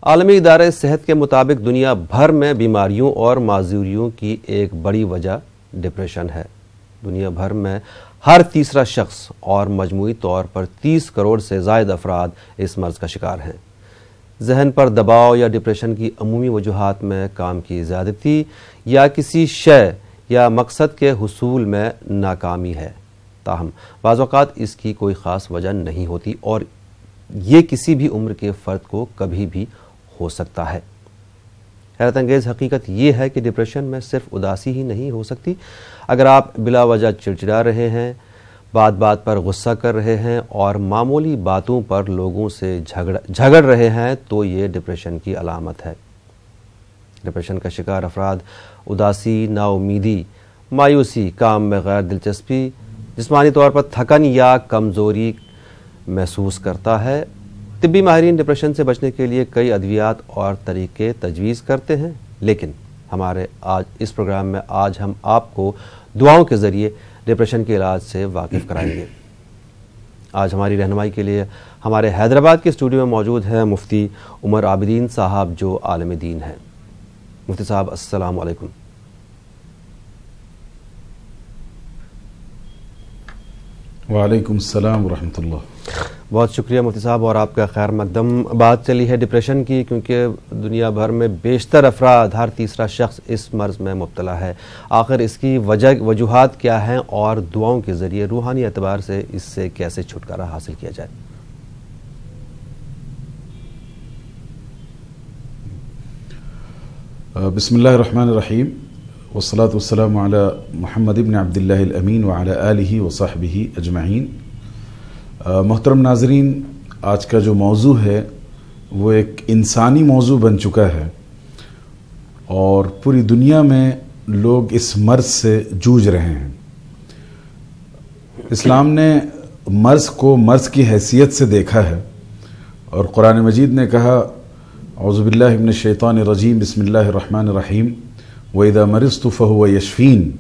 عالمی ادارے صحت کے مطابق دنیا بھر میں بیماریوں اور معذوریوں کی ایک بڑی وجہ ڈپریشن ہے۔ دنیا بھر میں ہر تیسرا شخص اور مجموعی طور پر 30 کروڑ سے زائد افراد اس مرض کا شکار ہیں۔ ذہن پر دباؤ یا ڈپریشن کی عمومی وجوہات میں کام کی زیادتی یا کسی شے یا مقصد کے حصول میں ناکامی ہے، تاہم بعض اوقات اس کی کوئی خاص وجہ نہیں ہوتی اور یہ کسی بھی عمر کے فرد کو کبھی بھی ہو سکتا ہے۔ حیرت انگیز حقیقت یہ ہے کہ ڈپریشن میں صرف اداسی ہی نہیں ہو سکتی۔ اگر آپ بلا وجہ چڑچڑا رہے ہیں، بات بات پر غصہ کر رہے ہیں اور معمولی باتوں پر لوگوں سے جھگڑ رہے ہیں تو یہ ڈپریشن کی علامت ہے۔ ڈپریشن کا شکار افراد اداسی، نا امیدی، مایوسی، کام میں غیر دلچسپی، جسمانی طور پر تھکن یا کمزوری محسوس کرتا ہے۔ طبی ماہرین ڈپریشن سے بچنے کے لیے کئی ادویات اور طریقے تجویز کرتے ہیں، لیکن ہمارے آج اس پروگرام میں آج ہم آپ کو دعاؤں کے ذریعے ڈپریشن کے علاج سے واقف کرائیں گے۔ آج ہماری رہنمائی کے لیے ہمارے حیدرآباد کے اسٹوڈیو میں موجود ہیں مفتی عمر عابدین صاحب، جو عالم دین ہیں۔ مفتی صاحب السلام علیکم۔ وعلیکم السلام ورحمۃ اللہ۔ بہت شکریہ مفتی صاحب، اور آپ کا خیر مقدم۔ بات چلی ہے ڈپریشن کی، کیونکہ دنیا بھر میں بیشتر افراد، ہر تیسرا شخص اس مرض میں مبتلا ہے۔ آخر اس کی وجوہات کیا ہیں اور دعاؤں کے ذریعے روحانی اعتبار سے اس سے کیسے چھٹکارا حاصل کیا جائے؟ بسم اللہ الرحمن الرحیم، والصلاة والسلام علی محمد ابن عبداللہ الامین وعلی آلہ وصحبہ اجمعین۔ محترم ناظرین، آج کا جو موضوع ہے وہ ایک انسانی موضوع بن چکا ہے اور پوری دنیا میں لوگ اس مرض سے جوجھ رہے ہیں۔ اسلام نے مرض کو مرض کی حیثیت سے دیکھا ہے اور قرآن مجید نے کہا، اعوذ باللہ من الشیطان الرجیم، بسم اللہ الرحمن الرحیم، وَإِذَا مَرِضْتُ فَهُوَ يَشْفِينِ،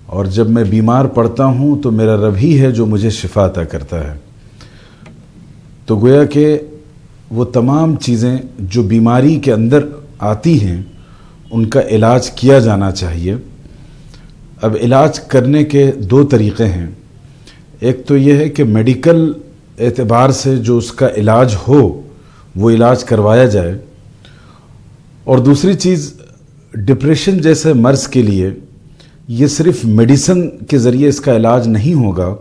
اور جب میں بیمار پڑتا ہوں تو میرا رب ہی ہے جو مجھے شفا عطا کرتا ہے۔ تو گویا کہ وہ تمام چیزیں جو بیماری کے اندر آتی ہیں ان کا علاج کیا جانا چاہیے۔ اب علاج کرنے کے دو طریقے ہیں۔ ایک تو یہ ہے کہ میڈیکل اعتبار سے جو اس کا علاج ہو وہ علاج کروایا جائے، اور دوسری چیز ڈپریشن جیسے مرض کے لیے یہ صرف میڈیسن کے ذریعے اس کا علاج نہیں ہوگا،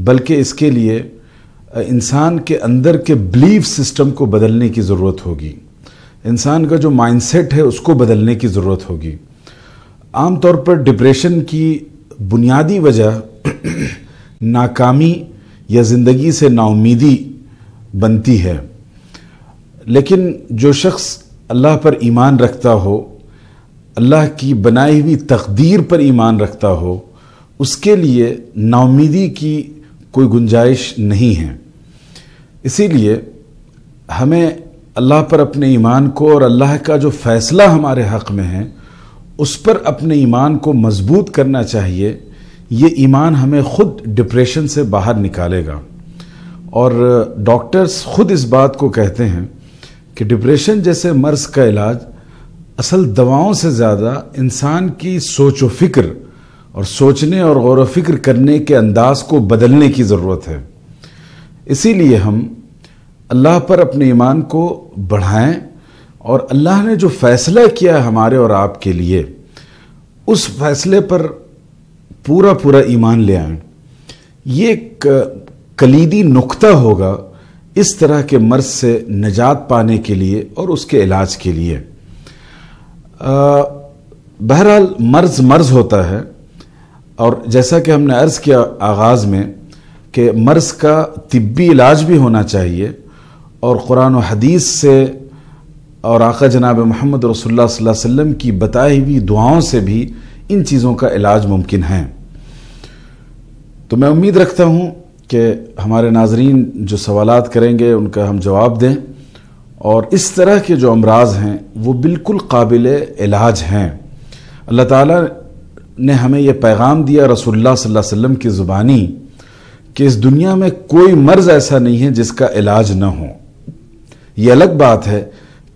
بلکہ اس کے لیے انسان کے اندر کے بلیف سسٹم کو بدلنے کی ضرورت ہوگی، انسان کا جو مائنڈ سیٹ ہے اس کو بدلنے کی ضرورت ہوگی۔ عام طور پر ڈپریشن کی بنیادی وجہ ناکامی یا زندگی سے نا امیدی بنتی ہے، لیکن جو شخص اللہ پر ایمان رکھتا ہو، اللہ کی بنائی ہوئی تقدیر پر ایمان رکھتا ہو، اس کے لیے نا امیدی کی کوئی گنجائش نہیں ہے۔ اسی لیے ہمیں اللہ پر اپنے ایمان کو اور اللہ کا جو فیصلہ ہمارے حق میں ہے اس پر اپنے ایمان کو مضبوط کرنا چاہیے۔ یہ ایمان ہمیں خود ڈپریشن سے باہر نکالے گا، اور ڈاکٹرز خود اس بات کو کہتے ہیں کہ ڈپریشن جیسے مرض کا علاج اصل دواؤں سے زیادہ انسان کی سوچ و فکر اور سوچنے اور غور و فکر کرنے کے انداز کو بدلنے کی ضرورت ہے۔ اسی لیے ہم اللہ پر اپنے ایمان کو بڑھائیں اور اللہ نے جو فیصلہ کیا ہمارے اور آپ کے لیے اس فیصلے پر پورا ایمان لے آئیں۔ یہ ایک کلیدی نقطہ ہوگا اس طرح کے مرض سے نجات پانے کے لیے اور اس کے علاج کے لیے۔ بہرحال مرض ہوتا ہے، اور جیسا کہ ہم نے عرض کیا آغاز میں کہ مرض کا طبی علاج بھی ہونا چاہیے، اور قرآن و حدیث سے اور آقا جناب محمد رسول اللہ صلی اللہ علیہ وسلم کی بتائی ہوئی دعاؤں سے بھی ان چیزوں کا علاج ممکن ہے۔ تو میں امید رکھتا ہوں کہ ہمارے ناظرین جو سوالات کریں گے ان کا ہم جواب دیں، اور اس طرح کے جو امراض ہیں وہ بالکل قابل علاج ہیں۔ اللہ تعالیٰ نے ہمیں یہ پیغام دیا رسول اللہ صلی اللہ علیہ وسلم کی زبانی کہ اس دنیا میں کوئی مرض ایسا نہیں ہے جس کا علاج نہ ہو۔ یہ الگ بات ہے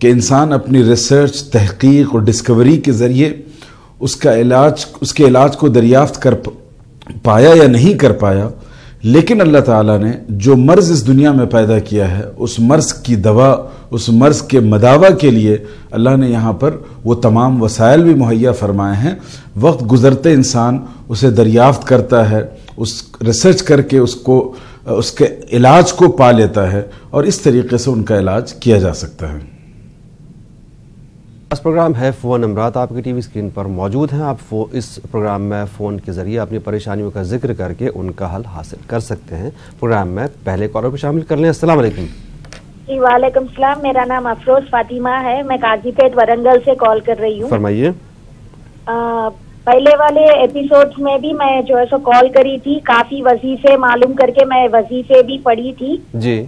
کہ انسان اپنی ریسرچ، تحقیق اور ڈسکوری کے ذریعے اس کے علاج کو دریافت کر پایا یا نہیں کر پایا، لیکن اللہ تعالیٰ نے جو مرض اس دنیا میں پیدا کیا ہے، اس مرض کی دوا، اس مرض کے مداوع کے لیے اللہ نے یہاں پر وہ تمام وسائل بھی مہیا فرمائے ہیں۔ وقت گزرتے انسان اسے دریافت کرتا ہے، اس ریسرچ کر کے اس کے علاج کو پا لیتا ہے، اور اس طریقے سے ان کا علاج کیا جا سکتا ہے۔ اس پروگرام ہے فون نمبرات، آپ کی ٹی وی اسکرین پر موجود ہیں۔ آپ اس پروگرام میں فون کے ذریعے اپنی پریشانیوں کا ذکر کر کے ان کا حل حاصل کر سکتے ہیں۔ پروگرام میں پہلے کالر کو شامل کر لیں۔ السلام علیکم۔ جی وعلیکم السلام، میرا نام افروز فاطمہ ہے، میں قاضی پیٹ ورنگل سے کال کر رہی ہوں۔ فرمائیے۔ پہلے والے ایپیسوڈ میں بھی میں جو ہے سو کال کری تھی، کافی وظیفے معلوم کر کے میں وظیفے بھی پڑھی تھی جی۔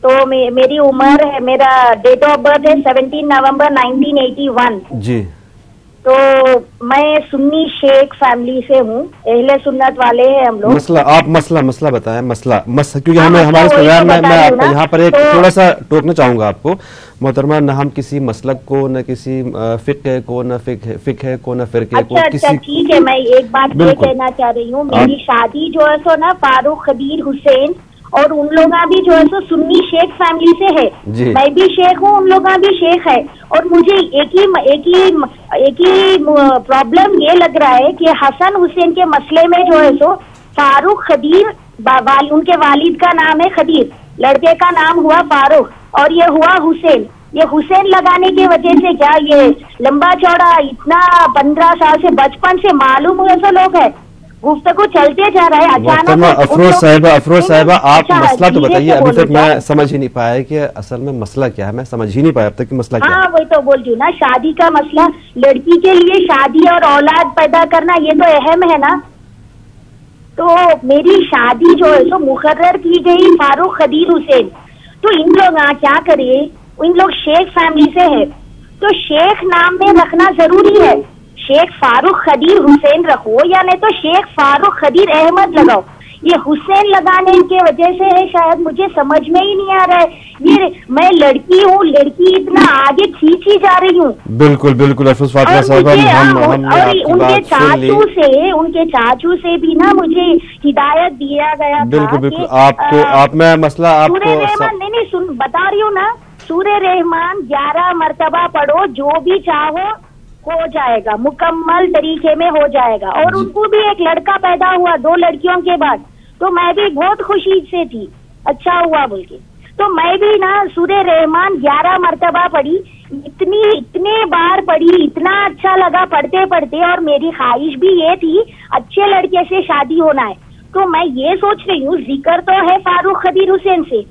تو میری عمر ہے، میرا ڈیٹ آف برتھ ہے 17 نومبر 1981۔ جی۔ تو میں سنی شیخ فیملی سے ہوں، اہل سنت والے ہیں ہم لوگ۔ مسئلہ بتائیں، کیونکہ ہمارے پروگرام میں میں یہاں پر ایک تھوڑا سا ٹوکنا چاہوں گا آپ کو محترمہ، نہ ہم کسی مسلک کو، نہ کسی فقہ کو، نہ فقہ کو، نہ فرقے کو اچھا ٹھیک ہے، میں ایک بات یہ کہنا چاہ رہی ہوں، میری شادی جو ہے سو نا فاروق خدیر حسین اور ان لوگ بھی جو ہے سو سنی شیخ فیملی سے ہے۔ میں بھی شیخ ہوں، ان لوگ بھی شیخ ہے، اور مجھے ایک ہی پرابلم یہ لگ رہا ہے کہ حسن حسین کے مسئلے میں جو ہے سو فاروق خدیر، ان کے والد کا نام ہے خدیر، لڑکے کا نام ہوا فاروق اور یہ ہوا حسین۔ یہ حسین لگانے کی وجہ سے کیا یہ لمبا چوڑا اتنا 15 سال سے بچپن سے معلوم ہوئے سو لوگ ہے، گفتگو چلتے جا رہا ہے اچانک۔ افروز صاحبہ آپ مسئلہ تو بتائیے، ابھی تک میں سمجھ ہی نہیں پایا کہ اصل میں مسئلہ کیا ہے، میں سمجھ ہی نہیں پایا اب تک کہ مسئلہ کیا ہے۔ ہاں وہی تو بول رہی ہوں نا، شادی کا مسئلہ، لڑکی کے لیے شادی اور اولاد پیدا کرنا یہ تو اہم ہے نا۔ تو میری شادی جو ہے سو مقرر کی گئی فاروق خدیر حسین، تو ان لوگ کیا کرے، ان لوگ شیخ فیملی سے ہے تو شیخ نام میں رکھنا ضروری ہے، شیخ فاروق خدیر حسین رکھو یا نہیں تو شیخ فاروق خدیر احمد لگاؤ۔ یہ حسین لگانے کی وجہ سے ہے، شاید مجھے سمجھ میں ہی نہیں آ رہا ہے، یہ میں لڑکی ہوں، لڑکی اتنا آگے کھینچی جا رہی ہوں۔ بالکل افروز فاطمہ صاحبہ، ان کے چاچو سے بھی نا مجھے ہدایت دیا گیا تھا۔ بالکل آپ میں مسئلہ آپ کو نہیں بتا رہی ہوں نا، سورہ رحمان 11 مرتبہ پڑھو، جو بھی چاہو ہو جائے گا، مکمل طریقے میں ہو جائے گا۔ اور ان کو بھی ایک لڑکا پیدا ہوا 2 لڑکیوں کے بعد، تو میں بھی بہت خوشی سے تھی، اچھا ہوا بول کے۔ تو میں بھی نا سورہ رحمان 11 مرتبہ پڑھی، اتنے بار پڑھی، اتنا اچھا لگا پڑھتے پڑھتے، اور میری خواہش بھی یہ تھی اچھے لڑکے سے شادی ہونا ہے۔ تو میں یہ سوچ رہی ہوں، ذکر تو ہے فاروق خدیر حسین سے،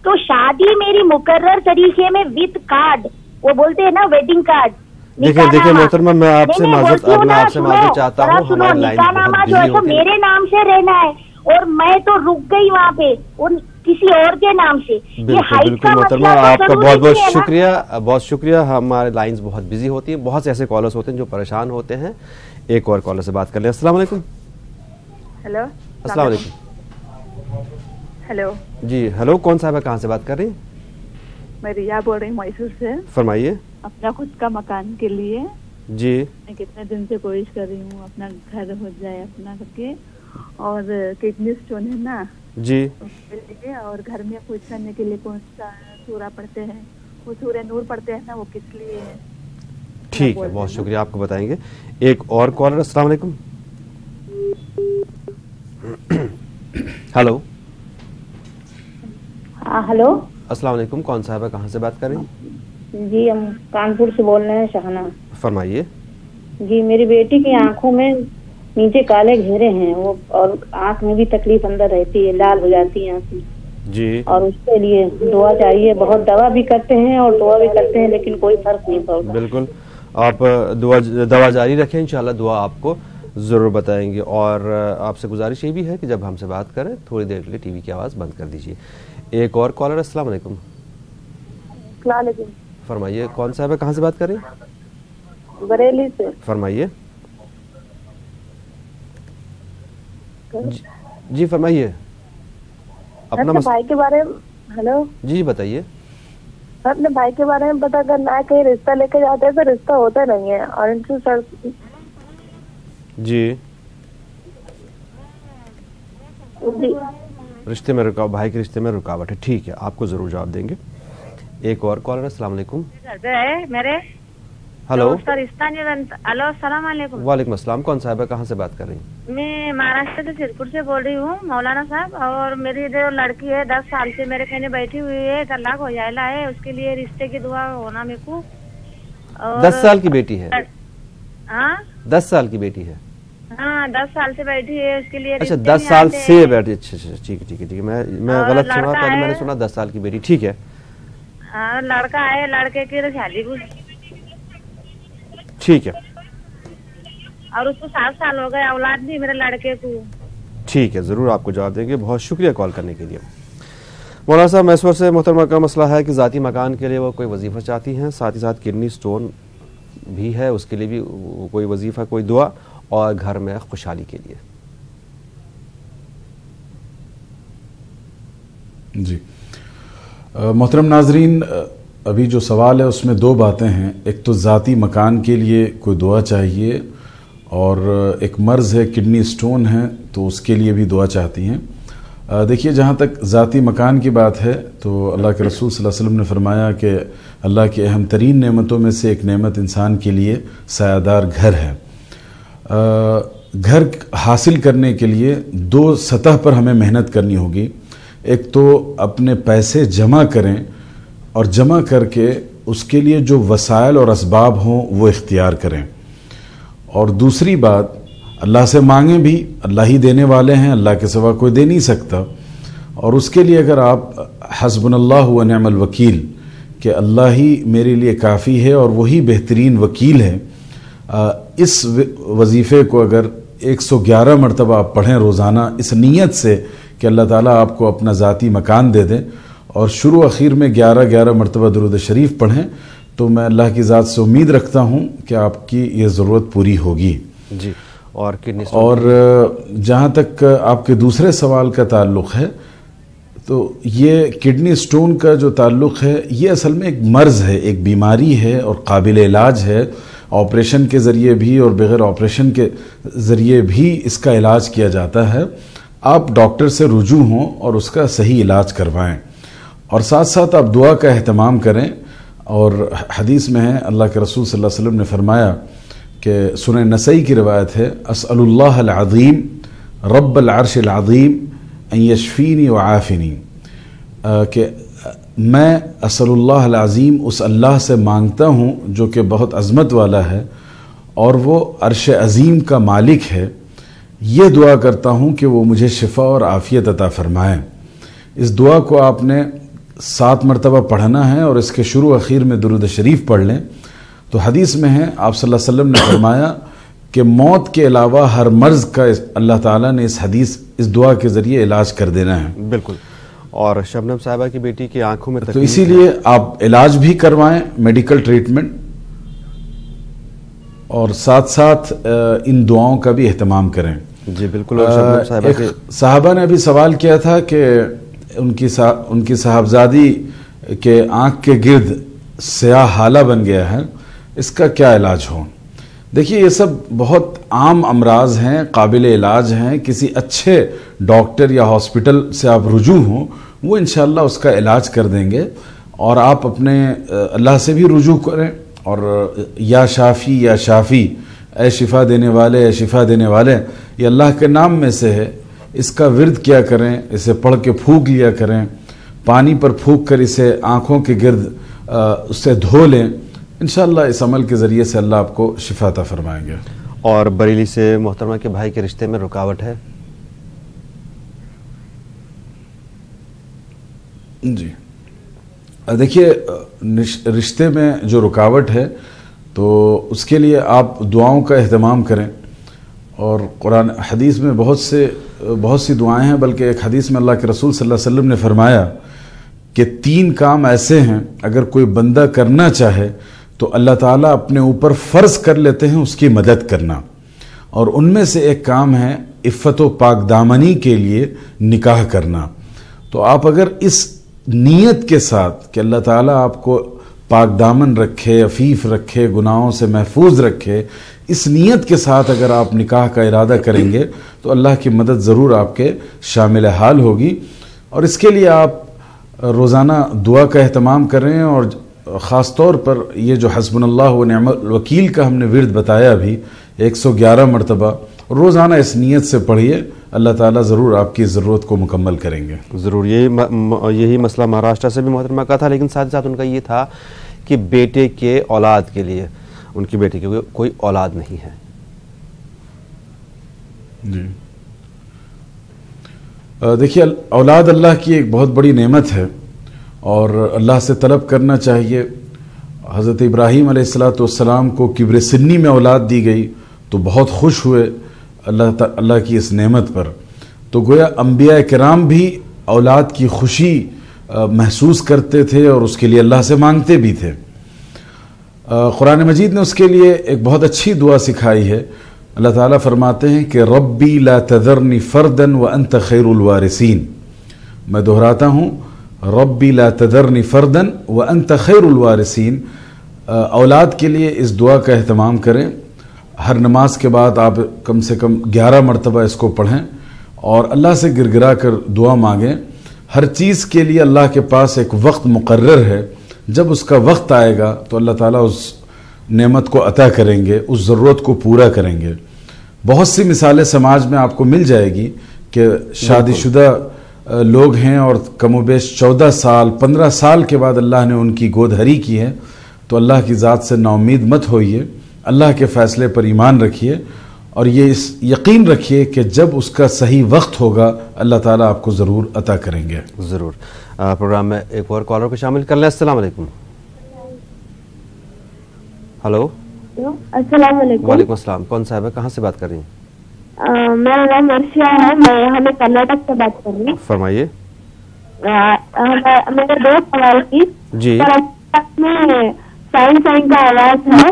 تو شادی میری مقرر طریقے میں وتھ کارڈ، وہ بولتے ہیں نا ویڈنگ کارڈ۔ دیکھیں محترمہ، میں آپ سے معذرت چاہتا ہوں، ہماری لائن بہت جو ہے تو میرے نام سے رہنا ہے، اور میں تو رک گئی وہاں پہ کسی اور کے نام سے۔ بالکل محترمہ، آپ کا بہت شکریہ۔ ہمارے لائنز بہت بزی ہوتی ہیں، بہت سے ایسے کالرز ہوتے ہیں جو پریشان ہوتے ہیں۔ ایک اور کالر سے بات کر لیں۔ السلام علیکم۔ ہیلو، السلام علیکم۔ ہیلو جی ہیلو، کون صاحبہ کہاں سے بات کر رہی ہیں؟ میں ریا بول رہی ہوں میسور سے۔ فرمائیے۔ اپنا خود کا مکان کے لیے جی میں کتنے دن سے کوشش کر رہی ہوں، اپنا گھر ہو جائے اپنا کر کے، اور کڈنی اسٹون ہے نا جی، اور گھر میں کچھ کرنے کے لیے کون سا سورہ پڑھتے ہیں، وہ سورہ نور پڑھتے ہیں نا، وہ کس لیے ہے؟ ٹھیک ہے، بہت شکریہ، آپ کو بتائیں گے۔ ایک اور کالر۔ السلام علیکم۔ ہلو۔ ہاں ہلو، السلام علیکم، کون صاحبہ کہاں سے بات کر رہی ہیں؟ جی ہم کانپور سے بول رہے ہیں، شہانہ۔ فرمائیے۔ جی میری بیٹی کی آنکھوں میں نیچے کالے گھیرے ہیں، وہ اور آنکھ میں بھی تکلیف اندر رہتی ہے، لال ہو جاتی ہے آنکھیں جی، اور اس کے لیے دعا چاہیے، بہت دوا بھی کرتے ہیں اور دعا بھی کرتے ہیں لیکن کوئی فرق نہیں پڑتا۔ بالکل، آپ دعا جاری رکھیں، انشاءاللہ دعا آپ کو ضرور بتائیں گے۔ اور آپ سے گزارش یہ بھی ہے کہ جب ہم سے بات کریں تھوڑی دیر کے لیے ٹی وی کی آواز بند کر دیجیے۔ ایک اور کالر۔ السلام علیکم۔ السلام علیکم۔ فرمائیے، کون صاحب کہاں سے بات کر رہی ہیں؟ بریلی سے۔ فرمائیے۔ جی فرمائیے اپنا بھائی کے بارے میں۔ ہلو جی بتائیے۔ اپنے بھائی کے بارے میں پتا کرنا ہے, کہیں رشتہ لے کے جاتے ہیں تو رشتہ ہوتا نہیں ہے, اور ان سے سر جی جی رشتے میں بھائی کے رشتے میں رکاوٹ ہے. ٹھیک ہے, آپ کو ضرور جواب دیں گے. ایک اور کالر. السلام علیکم. میرے ہلو. رشتہ نہیں بنتا. ہلو السلام علیکم. وعلیکم السلام. کون صاحب ہے, کہاں سے بات کر رہی ہیں؟ میں مہاراشٹر سے سرپور سے بول رہی ہوں مولانا صاحب, اور میری جو لڑکی ہے 10 سال سے میرے کہنے بیٹھی ہوئی ہے, طلاق ہو جائے ہے, اس کے لیے رشتے کی دعا ہونا میرے کو. 10 سال کی بیٹی ہے؟ ہاں 10 سال کی بیٹی ہے. ہاں 10 سال سے بیٹھی ہے, اس کے لیے اچھا 10 سال سے بیٹھی. اچھا ٹھیک ہے ٹھیک ہے ٹھیک ہے, میں غلط سنا, پہلے میں نے سنا 10 سال کی بیٹی. ٹھیک ہے. لڑکا ہے, لڑکے کی شادی کو. ٹھیک ہے. اور اس کو 7 سال ہو گئے, اولاد نہیں میرے لڑکے کو. ٹھیک ہے, ضرور آپ کو جواب دیں گے. بہت شکریہ کال کرنے کے لیے. مولانا صاحب, میسور سے محترمہ کا مسئلہ ہے کہ ذاتی مکان کے لیے وہ کوئی وظیفہ چاہتی ہیں, ساتھ ہی ساتھ کڈنی سٹون بھی ہے, اس کے لیے بھی کوئی وظیفہ, کوئی دعا, اور گھر میں خوشحالی کے لیے. جی محترم ناظرین, ابھی جو سوال ہے اس میں 2 باتیں ہیں. ایک تو ذاتی مکان کے لیے کوئی دعا چاہیے, اور ایک مرض ہے کڈنی سٹون ہے تو اس کے لیے بھی دعا چاہتی ہیں. دیکھیے, جہاں تک ذاتی مکان کی بات ہے تو اللہ کے رسول صلی اللہ علیہ وسلم نے فرمایا کہ اللہ کی اہم ترین نعمتوں میں سے ایک نعمت انسان کے لیے سایہ دار گھر ہے. گھر حاصل کرنے کے لیے 2 سطح پر ہمیں محنت کرنی ہوگی. ایک تو اپنے پیسے جمع کریں, اور جمع کر کے اس کے لیے جو وسائل اور اسباب ہوں وہ اختیار کریں. اور دوسری بات, اللہ سے مانگیں بھی, اللہ ہی دینے والے ہیں, اللہ کے سوا کوئی دے نہیں سکتا. اور اس کے لیے اگر آپ حسبنا اللہ و نعم الوکیل, کہ اللہ ہی میرے لیے کافی ہے اور وہی بہترین وکیل ہے, اس وظیفے کو اگر 111 مرتبہ آپ پڑھیں روزانہ, اس نیت سے کہ اللہ تعالیٰ آپ کو اپنا ذاتی مکان دے دیں, اور شروع اخیر میں 11 مرتبہ درود شریف پڑھیں, تو میں اللہ کی ذات سے امید رکھتا ہوں کہ آپ کی یہ ضرورت پوری ہوگی. جی. اور جہاں تک آپ کے دوسرے سوال کا تعلق ہے, تو یہ کڈنی سٹون کا جو تعلق ہے یہ اصل میں ایک مرض ہے, ایک بیماری ہے, اور قابل علاج ہے. آپریشن کے ذریعے بھی اور بغیر آپریشن کے ذریعے بھی اس کا علاج کیا جاتا ہے. آپ ڈاکٹر سے رجوع ہوں اور اس کا صحیح علاج کروائیں, اور ساتھ ساتھ آپ دعا کا اہتمام کریں. اور حدیث میں ہے, اللہ کے رسول صلی اللہ علیہ وسلم نے فرمایا کہ سنن نسائی کی روایت ہے, اسأل اللہ العظیم رب العرش العظیم ان یشفینی وعافنی, کہ میں اسأل اللہ العظیم اس اللہ سے مانگتا ہوں جو کہ بہت عظمت والا ہے اور وہ عرش عظیم کا مالک ہے, یہ دعا کرتا ہوں کہ وہ مجھے شفا اور عافیت عطا فرمائیں. اس دعا کو آپ نے 7 مرتبہ پڑھنا ہے, اور اس کے شروع اخیر میں درود شریف پڑھ لیں. تو حدیث میں ہے, آپ صلی اللہ علیہ وسلم نے فرمایا کہ موت کے علاوہ ہر مرض کا اللہ تعالیٰ نے اس دعا کے ذریعے علاج کر دینا ہے. بالکل. اور شبنم صاحبہ کی بیٹی کی آنکھوں میں تو اسی لیے آپ علاج بھی کروائیں, میڈیکل ٹریٹمنٹ, اور ساتھ ساتھ ان دعاؤں کا بھی اہتمام کریں. جی بالکل. اور شبنم صاحبہ کے صحابہ نے ابھی سوال کیا تھا کہ ان کی صاحبزادی کے آنکھ کے گرد سیاہ ہالہ بن گیا ہے, اس کا کیا علاج ہو. دیکھیے, یہ سب بہت عام امراض ہیں, قابل علاج ہیں. کسی اچھے ڈاکٹر یا ہاسپٹل سے آپ رجوع ہوں, وہ انشاءاللہ اس کا علاج کر دیں گے. اور آپ اپنے اللہ سے بھی رجوع کریں, اور یا شافی یا شافی, اے شفا دینے والے, اے شفا دینے والے, یہ اللہ کے نام میں سے ہے. اس کا ورد کیا کریں, اسے پڑھ کے پھونک لیا کریں, پانی پر پھونک کر اسے آنکھوں کے گرد اسے دھو لیں. انشاءاللہ اس عمل کے ذریعے سے اللہ آپ کو شفا عطا فرمائیں گے. اور بریلی سے محترمہ کے بھائی کے رشتے میں رکاوٹ ہے. جی دیکھیے, رشتے میں جو رکاوٹ ہے تو اس کے لیے آپ دعاؤں کا اہتمام کریں. اور قرآن حدیث میں بہت سی دعائیں ہیں, بلکہ ایک حدیث میں اللہ کے رسول صلی اللہ علیہ وسلم نے فرمایا کہ 3 کام ایسے ہیں اگر کوئی بندہ کرنا چاہے تو اللہ تعالیٰ اپنے اوپر فرض کر لیتے ہیں اس کی مدد کرنا. اور ان میں سے ایک کام ہے عفت و پاک دامنی کے لیے نکاح کرنا. تو آپ اگر اس نیت کے ساتھ کہ اللہ تعالیٰ آپ کو پاک دامن رکھے، عفیف رکھے، گناہوں سے محفوظ رکھے، اس نیت کے ساتھ اگر آپ نکاح کا ارادہ کریں گے تو اللہ کی مدد ضرور آپ کے شامل حال ہوگی. اور اس کے لیے آپ روزانہ دعا کا اہتمام کریں، اور خاص طور پر یہ جو حسبنا اللہ و نعم الوکیل کا ہم نے ورد بتایا بھی 111 مرتبہ روزانہ اس نیت سے پڑھیے، اللہ تعالیٰ ضرور آپ کی ضرورت کو مکمل کریں گے. ضرور. یہی مسئلہ مہاراشٹر سے بھی محترمہ کا تھا، لیکن ساتھ ساتھ ان کا یہ تھا کہ بیٹے کے اولاد کے لیے ان کی بیٹی کی کوئی اولاد نہیں ہے. جی دیکھیے، اولاد اللہ کی ایک بہت بڑی نعمت ہے اور اللہ سے طلب کرنا چاہیے. حضرت ابراہیم علیہ السلام کو کبر سنی میں اولاد دی گئی تو بہت خوش ہوئے اللہ کی اس نعمت پر. تو گویا انبیاء کرام بھی اولاد کی خوشی محسوس کرتے تھے اور اس کے لیے اللہ سے مانگتے بھی تھے. قرآن مجید نے اس کے لیے ایک بہت اچھی دعا سکھائی ہے. اللہ تعالیٰ فرماتے ہیں کہ ربی لا تذرنی فردن وانت خیر الوارثین. میں دہراتا ہوں، ربی لا تذرنی فردن وانت خیر الوارثین. اولاد کے لیے اس دعا کا اہتمام کریں. ہر نماز کے بعد آپ کم سے کم 11 مرتبہ اس کو پڑھیں اور اللہ سے گر گرا کر دعا مانگیں. ہر چیز کے لیے اللہ کے پاس ایک وقت مقرر ہے، جب اس کا وقت آئے گا تو اللہ تعالیٰ اس نعمت کو عطا کریں گے، اس ضرورت کو پورا کریں گے. بہت سی مثالیں سماج میں آپ کو مل جائے گی کہ شادی شدہ لوگ ہیں اور کم و بیش 14 سال 15 سال کے بعد اللہ نے ان کی گود ہری کی ہے. تو اللہ کی ذات سے نا امید مت ہوئیے، اللہ کے فیصلے پر ایمان رکھیے اور یہ یقین رکھیے کہ جب اس کا صحیح وقت ہوگا اللہ تعالیٰ آپ کو ضرور عطا کریں گے. ضرور. پروگرام میں ایک اور کالر کو شامل کر لیں. السلام علیکم. ہلو. السلام علیکم. وعلیکم السلام. کون صاحب ہے، کہاں سے بات کر رہی ہیں؟ میرا نام مرشیا ہے، میں یہاں میں کرناٹک سے بات کر رہی ہوں. فرمائیے. میرے 2 سوال کی. جی. میں سائن کا آواز ہے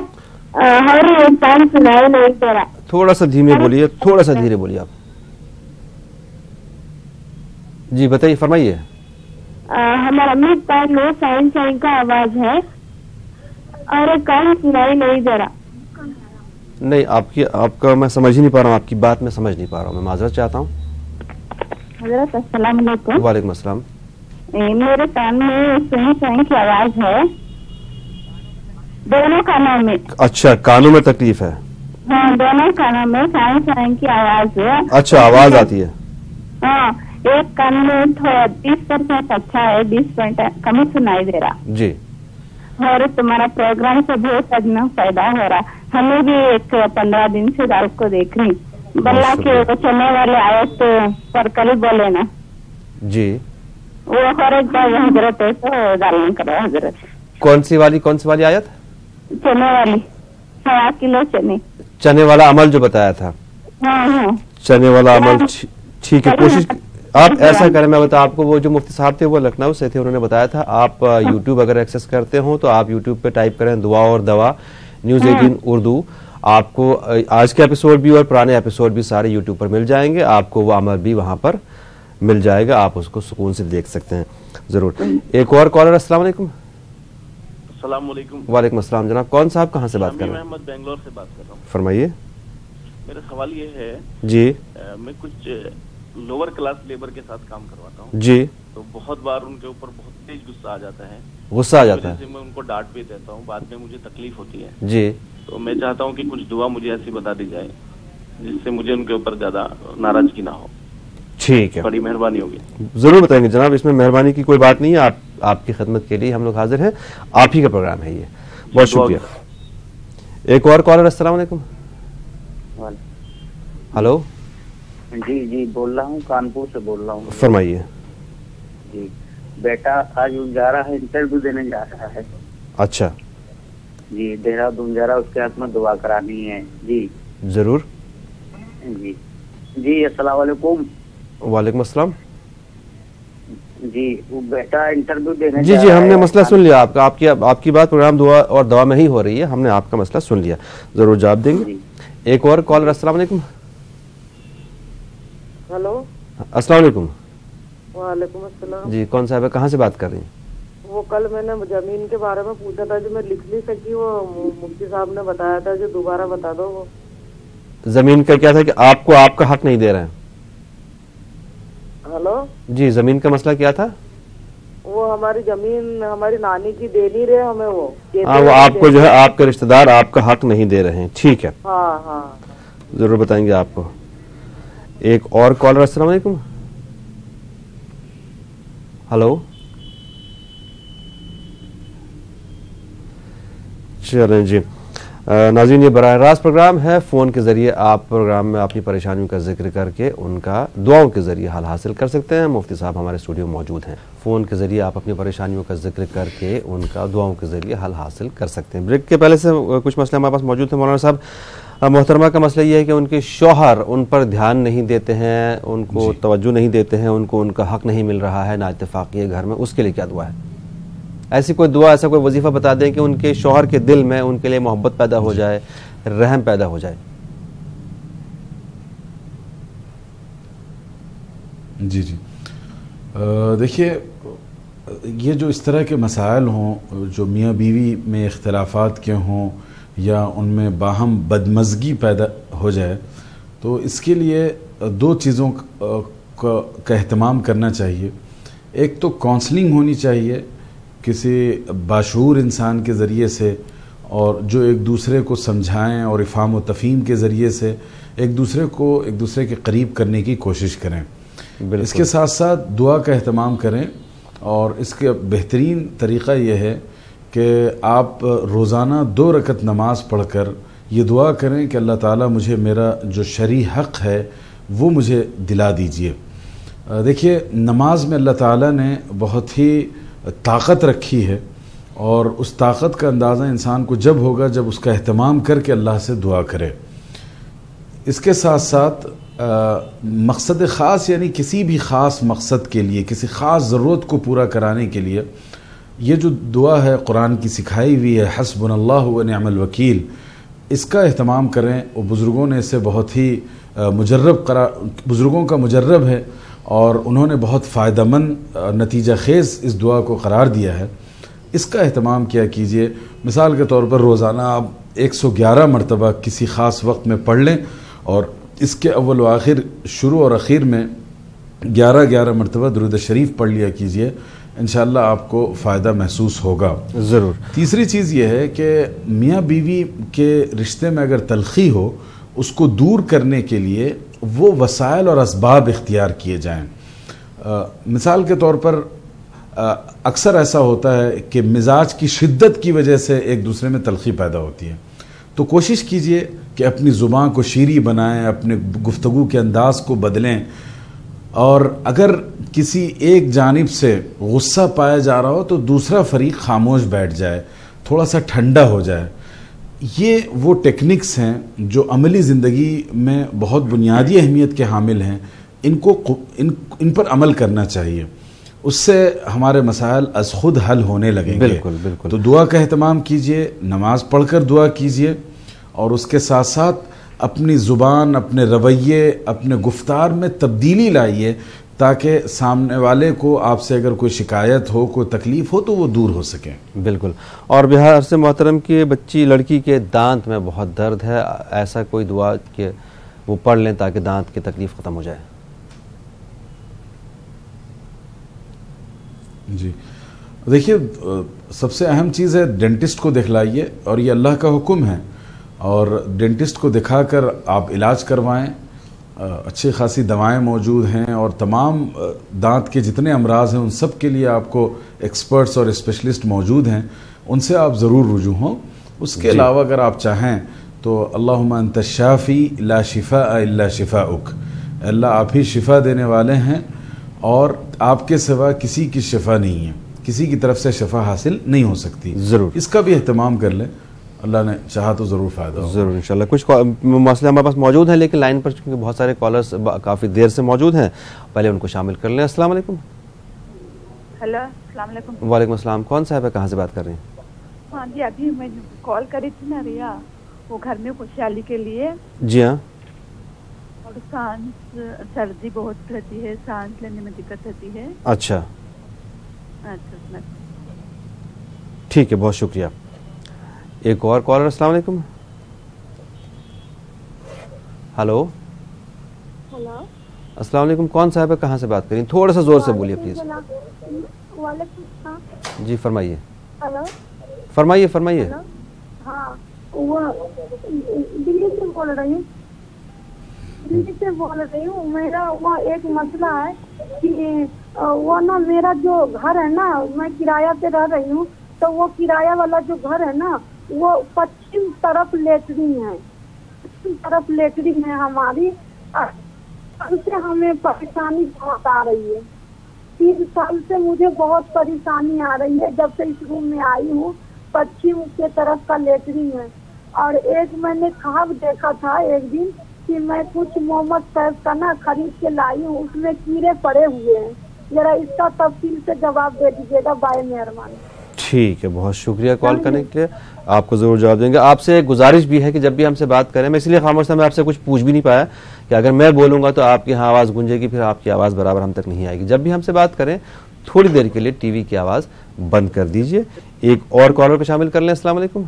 اور سائن سنائی نہیں دے رہا. تھوڑا سا دھیمے بولیے، تھوڑا سا دھیرے بولیے آپ. جی بتائیے، فرمائیے. ہمارا امی پان میں سائن کا آواز ہے اور کان سنائی نہیں دے رہا. نہیں، آپ کا میں سمجھ ہی نہیں پا رہا ہوں، آپ کی بات میں سمجھ نہیں پا رہا ہوں، میں معذرت چاہتا ہوں. حضرت السلام علیکم. وعلیکم السلام. میرے کان میں سائن کی آواز ہے، دونوں کانوں میں. اچھا، کانوں میں تکلیف ہے؟ ہاں، دونوں کانوں میں سائن کی آواز ہے. اچھا، آواز آتی ہے. ہاں، ایک کان میں 30% اچھا ہے، 20% کم سنائی دے رہا. جی. اور تمہارا پروگرام سے بہت اجنا پیدا ہو رہا. ہمیں بھی ایک 15 دن سے ڈال کو دیکھ رہی. بلا کے چلنے والے آیت پر کل بولے نا. جی. وہ ہر ایک بار حضرت ہے تو ڈالن کرو حضرت. کون سی والی آیت؟ چنے والی 100 کلو چنے. چنے والا عمل جو بتایا تھا. ہاں. چنے والا عمل ٹھیک ہے. کوشش آپ ایسا کریں، میں بتا آپ کو، وہ جو مفتی صاحب تھے وہ لکھنؤ سے تھے، انہوں نے بتایا تھا آپ یوٹیوب اگر ایکسس کرتے ہوں تو آپ یوٹیوب پہ ٹائپ کریں دعا اور دوا نیوز 18 اردو. آپ کو آج کے ایپیسوڈ بھی اور پرانے ایپیسوڈ بھی سارے یوٹیوب پر مل جائیں گے. آپ کو وہ عمل بھی وہاں پر مل جائے گا، آپ اس کو سکون سے دیکھ سکتے ہیں. ضرور. ایک اور کالر. السلام علیکم. السلام علیکم. وعلیکم السلام. جناب کون صاحب، کہاں سے بات کر رہے ہیں؟ محمد بنگلور سے بات کر رہا ہوں. فرمائیے. میرا سوال یہ ہے. جی. میں کچھ لوور کلاس لیبر کے ساتھ کام کرواتا ہوں. جی. تو بہت بار ان کے اوپر بہت تیز غصہ آ جاتا ہے. میں ان کو ڈانٹ بھی دیتا ہوں، بعد میں مجھے تکلیف ہوتی ہے. جی. تو میں چاہتا ہوں کہ کچھ دعا مجھے ایسی بتا دی جائے جس سے مجھے ان کے اوپر زیادہ ناراضگی نہ ہو. ٹھیک ہے، بڑی مہربانی ہوگی. ضرور بتائیں گے جناب، اس میں مہربانی کی کوئی بات نہیں ہے. آپ کی خدمت کے لیے ہم لوگ حاضر ہیں. آپ ہی کا پروگرام ہے یہ. بہت شکریہ. ایک اور کالر. السلام علیکم. ہلو. جی بول رہا ہوں، کانپور سے بول رہا ہوں. فرمائیے. جی بیٹا آج جا رہا ہے، انٹرویو دینے جا رہا ہے. اچھا. جی دہرادون جا رہا ہے، اس کے ہاتھ میں دعا کرانی ہے. جی ضرور. جی السلام علیکم. وعلیکم السلام. جی وہ بیٹا انٹرویو دینے جی ہم نے مسئلہ سن لیا آپ کا. آپ کی بات پروگرام دعا اور دوا میں ہی ہو رہی ہے. ہم نے آپ کا مسئلہ سن لیا، ضرور جواب دیں گے. ایک اور کالر. السلام علیکم. ہلو. السلام علیکم. وعلیکم السلام جی کون صاحب ہے, کہاں سے بات کر رہی ہیں؟ وہ کل میں نے زمین کے بارے میں پوچھا تھا جو میں لکھ نہیں سکی, وہ مفتی صاحب نے بتایا تھا, جو دوبارہ بتا دو. وہ زمین کا کیا تھا کہ آپ کو آپ کا حق نہیں دے رہے ہیں؟ ہلو جی زمین کا مسئلہ کیا تھا؟ وہ ہماری زمین ہماری نانی کی دے نہیں رہے ہمیں, وہ آپ کو جو ہے آپ کے رشتہ دار آپ کا حق نہیں دے رہے ہیں. ٹھیک ہے, ہاں ہاں ضرور بتائیں گے آپ کو. ایک اور کالر. السلام علیکم. ہلو, چلیں جی ناظرین, یہ براہ راست پروگرام ہے. فون کے ذریعے آپ پروگرام میں اپنی پریشانیوں کا ذکر کر کے ان کا دعاؤں کے ذریعے حل حاصل کر سکتے ہیں. مفتی صاحب ہمارے اسٹوڈیو موجود ہیں. فون کے ذریعے آپ اپنی پریشانیوں کا ذکر کر کے ان کا دعاؤں کے ذریعے حل حاصل کر سکتے ہیں. بریک کے پہلے سے کچھ مسئلے ہمارے پاس موجود ہیں. مولانا صاحب, محترمہ کا مسئلہ یہ ہے کہ ان کے شوہر ان پر دھیان نہیں دیتے ہیں, ان کو توجہ نہیں دیتے ہیں, ان کو ان کا حق نہیں مل رہا ہے, نا اتفاقی ہے گھر میں, اس کے لیے کیا دعا ہے؟ ایسی کوئی دعا, ایسا کوئی وظیفہ بتا دیں کہ ان کے شوہر کے دل میں ان کے لیے محبت پیدا ہو جائے, رحم پیدا ہو جائے. جی جی دیکھیے, یہ جو اس طرح کے مسائل ہوں, جو میاں بیوی میں اختلافات کے ہوں یا ان میں باہم بدمزگی پیدا ہو جائے, تو اس کے لیے دو چیزوں کا اہتمام کرنا چاہیے. ایک تو کونسلنگ ہونی چاہیے کسی باشعور انسان کے ذریعے سے, اور جو ایک دوسرے کو سمجھائیں اور افہام و تفہیم کے ذریعے سے ایک دوسرے کے قریب کرنے کی کوشش کریں. اس کے ساتھ ساتھ دعا کا اہتمام کریں, اور اس کا بہترین طریقہ یہ ہے کہ آپ روزانہ 2 رکعت نماز پڑھ کر یہ دعا کریں کہ اللہ تعالیٰ مجھے میرا جو شرعی حق ہے وہ مجھے دلا دیجئے. دیکھیے, نماز میں اللہ تعالیٰ نے بہت ہی طاقت رکھی ہے, اور اس طاقت کا اندازہ انسان کو جب ہوگا جب اس کا اہتمام کر کے اللہ سے دعا کرے. اس کے ساتھ ساتھ مقصد خاص, یعنی کسی بھی خاص مقصد کے لیے, کسی خاص ضرورت کو پورا کرانے کے لیے یہ جو دعا ہے قرآن کی سکھائی ہوئی ہے, حسبنا اللہ و نعم الوکیل, اس کا اہتمام کریں. اور بزرگوں نے اسے بہت ہی بزرگوں کا مجرب ہے, اور انہوں نے بہت فائدہ مند نتیجہ خیز اس دعا کو قرار دیا ہے. اس کا اہتمام کیا کیجئے. مثال کے طور پر روزانہ آپ 111 مرتبہ کسی خاص وقت میں پڑھ لیں, اور اس کے اول و آخر, شروع اور اخیر میں 11 مرتبہ درود شریف پڑھ لیا کیجئے. انشاءاللہ آپ کو فائدہ محسوس ہوگا. ضرور. تیسری چیز یہ ہے کہ میاں بیوی کے رشتے میں اگر تلخی ہو, اس کو دور کرنے کے لیے وہ وسائل اور اسباب اختیار کیے جائیں. مثال کے طور پر اکثر ایسا ہوتا ہے کہ مزاج کی شدت کی وجہ سے ایک دوسرے میں تلخی پیدا ہوتی ہے, تو کوشش کیجئے کہ اپنی زبان کو شیریں بنائیں, اپنے گفتگو کے انداز کو بدلیں, اور اگر کسی ایک جانب سے غصہ پایا جا رہا ہو تو دوسرا فریق خاموش بیٹھ جائے, تھوڑا سا ٹھنڈا ہو جائے. یہ وہ ٹیکنکس ہیں جو عملی زندگی میں بہت بنیادی اہمیت کے حامل ہیں. ان پر عمل کرنا چاہیے, اس سے ہمارے مسائل از خود حل ہونے لگیں گے. بالکل بالکل. تو دعا کا اہتمام کیجئے, نماز پڑھ کر دعا کیجئے, اور اس کے ساتھ ساتھ اپنی زبان, اپنے رویے, اپنے گفتار میں تبدیلی لائیے, تاکہ سامنے والے کو آپ سے اگر کوئی شکایت ہو, کوئی تکلیف ہو, تو وہ دور ہو سکے. بالکل. اور بہار سے محترم کی بچی لڑکی کے دانت میں بہت درد ہے, ایسا کوئی دعا کہ وہ پڑھ لیں تاکہ دانت کی تکلیف ختم ہو جائے. جی دیکھیے, سب سے اہم چیز ہے ڈینٹسٹ کو دکھلائیے, اور یہ اللہ کا حکم ہے, اور ڈینٹسٹ کو دکھا کر آپ علاج کروائیں. اچھی خاصی دوائیں موجود ہیں, اور تمام دانت کے جتنے امراض ہیں ان سب کے لیے آپ کو ایکسپرٹس اور اسپیشلسٹ موجود ہیں, ان سے آپ ضرور رجوع ہوں. اس کے علاوہ اگر آپ چاہیں تو اللہم انت الشافی لا شفاء الا شفاؤک, اللہ آپ ہی شفا دینے والے ہیں, اور آپ کے سوا کسی کی شفا نہیں ہے, کسی کی طرف سے شفا حاصل نہیں ہو سکتی. ضرور اس کا بھی اہتمام کر لیں, اللہ نے چاہا تو ضرور فائدہ ہوگا. ضرور انشاءاللہ. کچھ مسئلے ہمارے پاس موجود ہیں, لیکن لائن پر چونکہ بہت سارے کالرز کافی دیر سے موجود ہیں, پہلے ان کو شامل کر لیں. السلام علیکم. ہیلو السلام علیکم. وعلیکم السلام. کون صاحب ہے, کہاں سے بات کر رہے ہیں؟ ہاں جی, ابھی میں کال کری تھی نا ریا, وہ گھر میں خوشحالی کے لیے. جی ہاں. اور سانس سردی بہت رہتی ہے, سانس لینے میں دقت رہتی ہے. اچھا اچھا ٹھیک ہے, بہت شکریہ. ایک اور کالر. السلام علیکم. ہلو السلام علیکم. کون صاحب ہے, کہاں سے بات کریں؟ تھوڑا سا زور سے بولیے پلیز. جی فرمائیے. فرمائیے فرمائیے. ہاں وہ دلی سے بول رہی ہوں, میرا وہ ایک مسئلہ ہے کہ وہ نا میرا جو گھر ہے نا, میں کرایہ پہ رہ رہی ہوں, تو وہ کرایہ والا جو گھر ہے نا وہ پچھم طرف لیٹرین ہے, پچھم طرف لیٹرین ہے ہماری. اس سے ہمیں پریشانی بہت آ رہی ہے. 3 سال سے مجھے بہت پریشانی آ رہی ہے جب سے اس روم میں آئی ہوں. پچھم کے طرف کا لیٹرین ہے. اور ایک میں نے خواب دیکھا تھا ایک دن کہ میں کچھ محمد سیف کا نا خرید کے لائی ہوں, اس میں کیڑے پڑے ہوئے ہیں. ذرا اس کا تفصیل سے جواب دے دیجیے گا, بائے مہربانی. ٹھیک ہے, بہت شکریہ کال کرنے کے لیے. آپ کو ضرور جواب دیں گے. آپ سے ایک گزارش بھی ہے کہ جب بھی ہم سے بات کریں, میں اس لیے خاموش تھا, میں آپ سے کچھ پوچھ بھی نہیں پایا کہ اگر میں بولوں گا تو آپ کی یہاں آواز گونجے گی, پھر آپ کی آواز برابر ہم تک نہیں آئے گی. جب بھی ہم سے بات کریں تھوڑی دیر کے لیے ٹی وی کی آواز بند کر دیجئے. ایک اور کالر کو شامل کر لیں. السلام علیکم.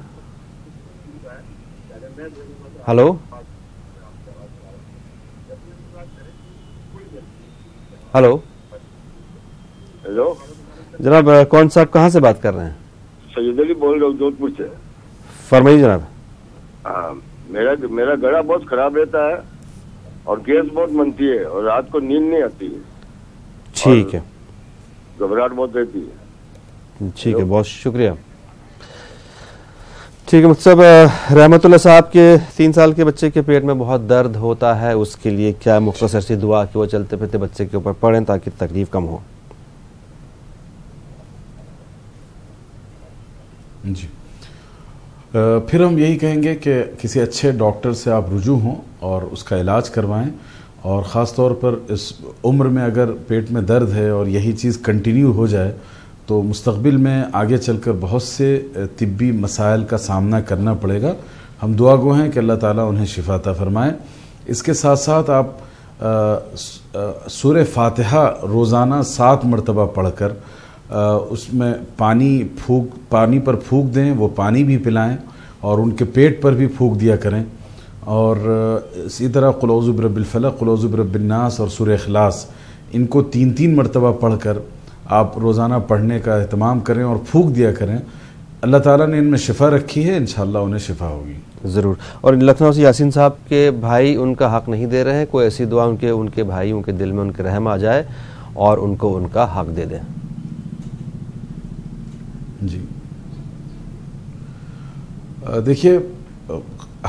ہلو ہلو ہیلو جناب, کون صاحب کہاں سے بات کر رہے ہیں؟ سید علی بول رہا ہوں جودھ پور سے. فرمائیے جناب. میرا گلا بہت خراب رہتا ہے اور گیس بہت بنتی ہے اور رات کو نیند نہیں آتی ہے. ٹھیک ہے, گھبراہٹ بہت رہتی ہے. ٹھیک ہے, بہت شکریہ. ٹھیک ہے مصطفی صاحب, رحمت اللہ صاحب کے 3 سال کے بچے کے پیٹ میں بہت درد ہوتا ہے, اس کے لیے کیا مختصر سی دعا کہ وہ چلتے پھرتے بچے کے اوپر پڑھیں تاکہ تکلیف کم ہو؟ جی, پھر ہم یہی کہیں گے کہ کسی اچھے ڈاکٹر سے آپ رجوع ہوں اور اس کا علاج کروائیں. اور خاص طور پر اس عمر میں اگر پیٹ میں درد ہے اور یہی چیز کنٹینیو ہو جائے تو مستقبل میں آگے چل کر بہت سے طبی مسائل کا سامنا کرنا پڑے گا. ہم دعا گو ہیں کہ اللہ تعالیٰ انہیں شفا عطا فرمائے. اس کے ساتھ ساتھ آپ سورہ فاتحہ روزانہ 7 مرتبہ پڑھ کر اس میں پانی پر پھونک دیں, وہ پانی بھی پلائیں اور ان کے پیٹ پر بھی پھونک دیا کریں. اور اسی طرح قل اعوذ برب الفلق, قل اعوذ برب الناس اور سورہ اخلاص, ان کو 3 مرتبہ پڑھ کر آپ روزانہ پڑھنے کا اہتمام کریں اور پھونک دیا کریں. اللہ تعالیٰ نے ان میں شفا رکھی ہے, انشاءاللہ انہیں شفا ہوگی. ضرور. اور لکھنؤ سے یاسین صاحب کے بھائی ان کا حق نہیں دے رہے ہیں, کوئی ایسی دعا ان کے بھائیوں کے دل میں ان کے رحم آ جائے اور ان کو ان کا حق دے دیں. جی دیکھیے,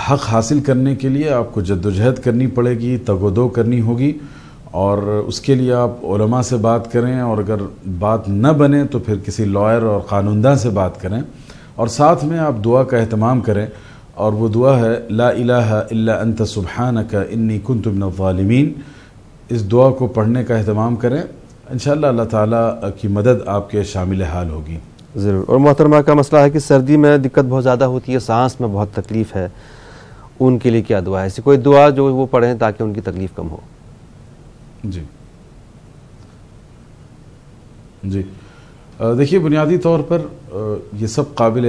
حق حاصل کرنے کے لیے آپ کو جدوجہد کرنی پڑے گی, تگ و دو کرنی ہوگی, اور اس کے لیے آپ علماء سے بات کریں, اور اگر بات نہ بنے تو پھر کسی لائر اور قانونداں سے بات کریں, اور ساتھ میں آپ دعا کا اہتمام کریں. اور وہ دعا ہے لا الہ الا انت سبحانک انی کنت من الظالمین. اس دعا کو پڑھنے کا اہتمام کریں, انشاءاللہ اللہ تعالیٰ کی مدد آپ کے شامل حال ہوگی. ضرور. اور محترمہ کا مسئلہ ہے کہ سردی میں دقت بہت زیادہ ہوتی ہے, سانس میں بہت تکلیف ہے, ان کے لیے کیا دعا ہے؟ ایسی کوئی دعا جو وہ پڑھیں تاکہ ان کی تکلیف کم ہو. جی جی دیکھیے, بنیادی طور پر یہ سب قابل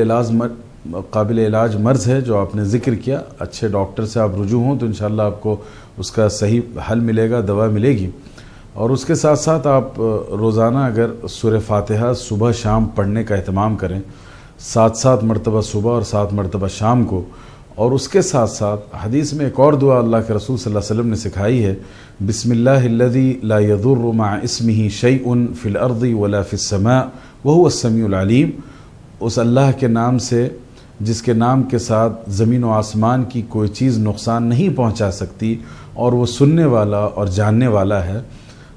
علاج مرض ہے جو آپ نے ذکر کیا. اچھے ڈاکٹر سے آپ رجوع ہوں تو انشاءاللہ آپ کو اس کا صحیح حل ملے گا, دوا ملے گی. اور اس کے ساتھ ساتھ آپ روزانہ اگر سورہ فاتحہ صبح شام پڑھنے کا اہتمام کریں, 7 مرتبہ صبح اور 7 مرتبہ شام کو. اور اس کے ساتھ ساتھ حدیث میں ایک اور دعا اللہ کے رسول صلی اللہ علیہ وسلم نے سکھائی ہے, بسم اللہ الذی لا یضر مع اسمہ شیء فی الارض ولا فی السماء وہو السمیع العلیم. اس اللہ کے نام سے جس کے نام کے ساتھ زمین و آسمان کی کوئی چیز نقصان نہیں پہنچا سکتی, اور وہ سننے والا اور جاننے والا ہے.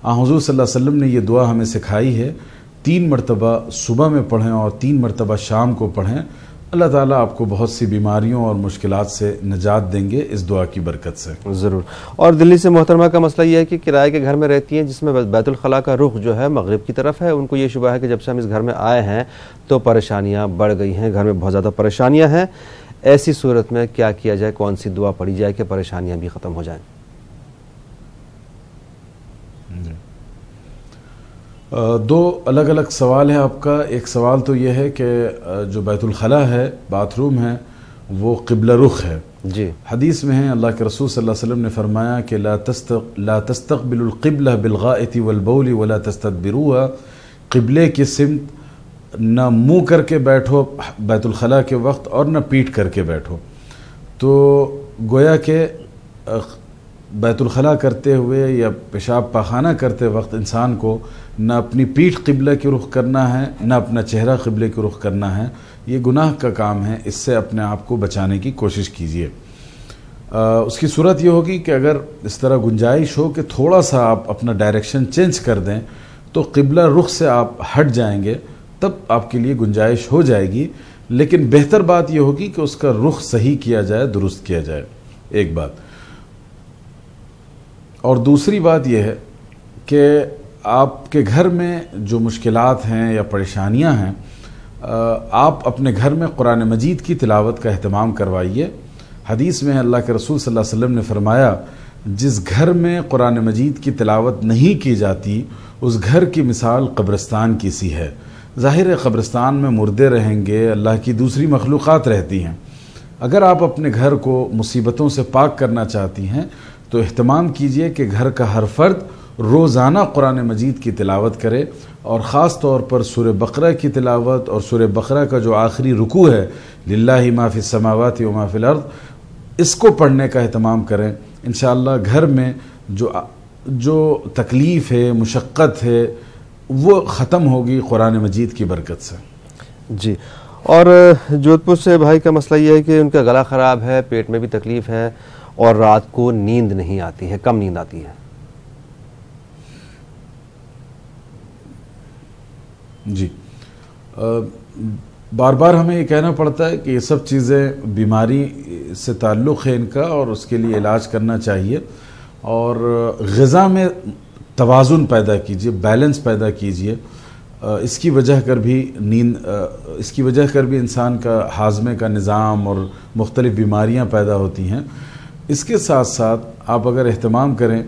حضور صلی اللہ علیہ وسلم نے یہ دعا ہمیں سکھائی ہے, 3 مرتبہ صبح میں پڑھیں اور 3 مرتبہ شام کو پڑھیں. اللہ تعالیٰ آپ کو بہت سی بیماریوں اور مشکلات سے نجات دیں گے اس دعا کی برکت سے. ضرور. اور دلی سے محترمہ کا مسئلہ یہ ہے کہ کرائے کے گھر میں رہتی ہیں جس میں بیت الخلاء کا رخ جو ہے مغرب کی طرف ہے. ان کو یہ شبہ ہے کہ جب سے ہم اس گھر میں آئے ہیں تو پریشانیاں بڑھ گئی ہیں, گھر میں بہت زیادہ پریشانیاں ہیں. ایسی صورت میں کیا کیا جائے, کون سی دعا پڑھی جائے کہ پریشانیاں بھی ختم ہو جائیں؟ دو الگ الگ سوال ہے آپ کا. ایک سوال تو یہ ہے کہ جو بیت الخلاء ہے، باتھ روم ہے، وہ قبلہ رخ ہے. جی حدیث میں ہے اللہ کے رسول صلی اللہ علیہ وسلم نے فرمایا کہ لا تستقبل القبلہ بالغائط والبول ولا تستدبروها. قبلے کی سمت نہ منہ کر کے بیٹھو بیت الخلاء کے وقت اور نہ پیٹ کر کے بیٹھو. تو گویا کہ بیت الخلاء کرتے ہوئے یا پیشاب پاخانہ کرتے وقت انسان کو نہ اپنی پیٹھ قبلہ کی رخ کرنا ہے، نہ اپنا چہرہ قبلے کی رخ کرنا ہے. یہ گناہ کا کام ہے، اس سے اپنے آپ کو بچانے کی کوشش کیجیے. اس کی صورت یہ ہوگی کہ اگر اس طرح گنجائش ہو کہ تھوڑا سا آپ اپنا ڈائریکشن چینج کر دیں تو قبلہ رخ سے آپ ہٹ جائیں گے، تب آپ کے لیے گنجائش ہو جائے گی. لیکن بہتر بات یہ ہوگی کہ اس کا رخ صحیح کیا جائے، درست کیا جائے. ایک بات. اور دوسری بات یہ ہے کہ آپ کے گھر میں جو مشکلات ہیں یا پریشانیاں ہیں، آپ اپنے گھر میں قرآن مجید کی تلاوت کا اہتمام کروائیے. حدیث میں اللہ کے رسول صلی اللہ علیہ وسلم نے فرمایا جس گھر میں قرآن مجید کی تلاوت نہیں کی جاتی اس گھر کی مثال قبرستان کی سی ہے. ظاہر ہے قبرستان میں مردے رہیں گے، اللہ کی دوسری مخلوقات رہتی ہیں. اگر آپ اپنے گھر کو مصیبتوں سے پاک کرنا چاہتی ہیں تو اہتمام کیجئے کہ گھر کا ہر فرد روزانہ قرآن مجید کی تلاوت کرے، اور خاص طور پر سورہ بقرہ کی تلاوت اور سورہ بقرہ کا جو آخری رکوع ہے للہ ما فی السماوات و ما فی الارض، اس کو پڑھنے کا اہتمام کریں. انشاءاللہ گھر میں جو تکلیف ہے، مشقت ہے، وہ ختم ہوگی قرآن مجید کی برکت سے. جی. اور جودھ پور سے بھائی کا مسئلہ یہ ہے کہ ان کا گلا خراب ہے، پیٹ میں بھی تکلیف ہے اور رات کو نیند نہیں آتی ہے، کم نیند آتی ہے. جی. بار بار ہمیں یہ کہنا پڑتا ہے کہ یہ سب چیزیں بیماری سے تعلق ہے ان کا، اور اس کے لیے علاج کرنا چاہیے. اور غذا میں توازن پیدا کیجیے، بیلنس پیدا کیجیے. اس کی وجہ کر بھی انسان کا ہاضمے کا نظام اور مختلف بیماریاں پیدا ہوتی ہیں. اس کے ساتھ ساتھ آپ اگر اہتمام کریں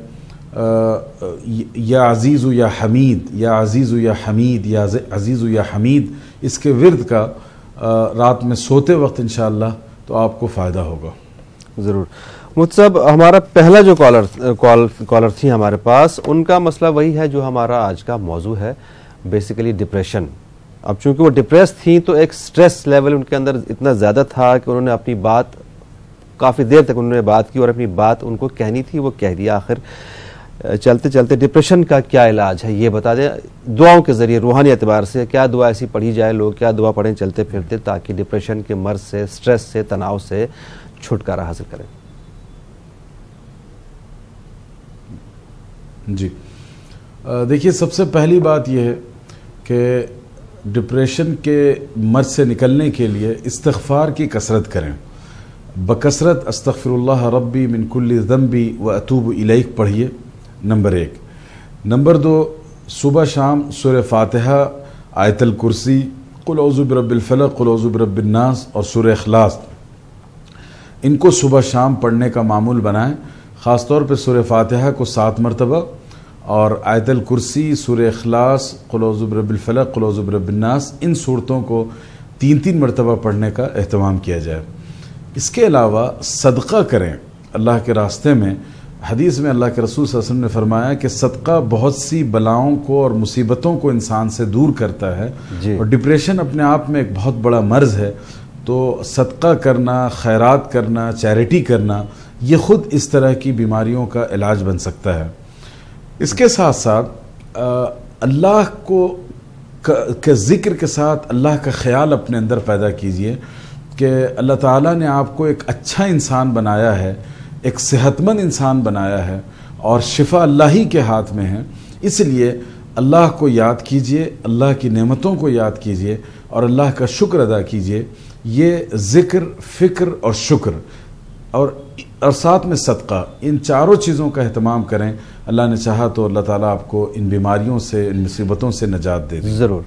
یا عزیز یا حمید، یا عزیز یا حمید، یا عزیز یا حمید، اس کے ورد کا رات میں سوتے وقت انشاءاللہ تو آپ کو فائدہ ہوگا. ضرور. مفتی صاحب، ہمارا پہلا جو کالر تھی ہمارے پاس، ان کا مسئلہ وہی ہے جو ہمارا آج کا موضوع ہے، بیسیکلی ڈپریشن. اب چونکہ وہ ڈپریس تھیں تو ایک سٹریس لیول ان کے اندر اتنا زیادہ تھا کہ انہوں نے اپنی بات کافی دیر تک انہوں نے بات کی اور اپنی بات ان کو کہنی تھی، وہ کہہ دیا. آخر چلتے چلتے ڈپریشن کا کیا علاج ہے یہ بتا دیں، دعاؤں کے ذریعے روحانی اعتبار سے کیا دعا ایسی پڑھی جائے، لوگ کیا دعا پڑھیں چلتے پھرتے، تاکہ ڈپریشن کے مرض سے، سٹریس سے، تناؤ سے چھٹکارا حاصل کریں. جی. دیکھیے، سب سے پہلی بات یہ ہے کہ ڈپریشن کے مرض سے نکلنے کے لیے استغفار کی کثرت کریں. بکثرت استغفر اللہ ربی من کل ذنبی و اتوب الیہ پڑھیے، نمبر 1. نمبر 2، صبح شام سورہ فاتحہ، آیت الکرسی، قل اعوذ برب الفلق، قل اعوذ برب الناس اور سورہ اخلاص، ان کو صبح شام پڑھنے کا معمول بنائیں. خاص طور پہ سورہ فاتحہ کو 7 مرتبہ اور آیت الکرسی، سورہ اخلاص، قل اعوذ برب الفلق، قل اعوذ برب الناس، ان صورتوں کو 3 مرتبہ پڑھنے کا اہتمام کیا جائے. اس کے علاوہ صدقہ کریں اللہ کے راستے میں. حدیث میں اللہ کے رسول صلی اللہ علیہ وسلم نے فرمایا کہ صدقہ بہت سی بلاؤں کو اور مصیبتوں کو انسان سے دور کرتا ہے. اور ڈپریشن اپنے آپ میں ایک بہت بڑا مرض ہے. تو صدقہ کرنا، خیرات کرنا، چیریٹی کرنا، یہ خود اس طرح کی بیماریوں کا علاج بن سکتا ہے. اس کے ساتھ ساتھ اللہ کے ذکر کے ساتھ اللہ کا خیال اپنے اندر پیدا کیجئے کہ اللہ تعالیٰ نے آپ کو ایک اچھا انسان بنایا ہے، ایک صحت مند انسان بنایا ہے، اور شفا اللہ ہی کے ہاتھ میں ہے. اس لیے اللہ کو یاد کیجئے، اللہ کی نعمتوں کو یاد کیجئے اور اللہ کا شکر ادا کیجئے. یہ ذکر، فکر اور شکر اور ساتھ میں صدقہ، ان چاروں چیزوں کا اہتمام کریں. اللہ نے چاہا تو اللہ تعالیٰ آپ کو ان بیماریوں سے، ان مصیبتوں سے نجات دے دے. ضرور.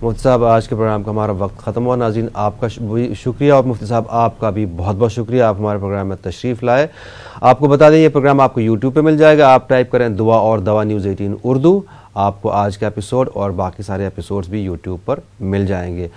مفتی صاحب آج کے پروگرام کا ہمارا وقت ختم ہوا. ناظرین آپ کا بھی شکریہ اور مفتی صاحب آپ کا بھی بہت بہت شکریہ, آپ ہمارے پروگرام میں تشریف لائے. آپ کو بتا دیں یہ پروگرام آپ کو یوٹیوب پہ مل جائے گا, آپ ٹائپ کریں دعا اور دوا نیوز 18 اردو, آپ کو آج کا ایپیسوڈ اور باقی سارے ایپیسوڈز بھی یوٹیوب پر مل جائیں گے.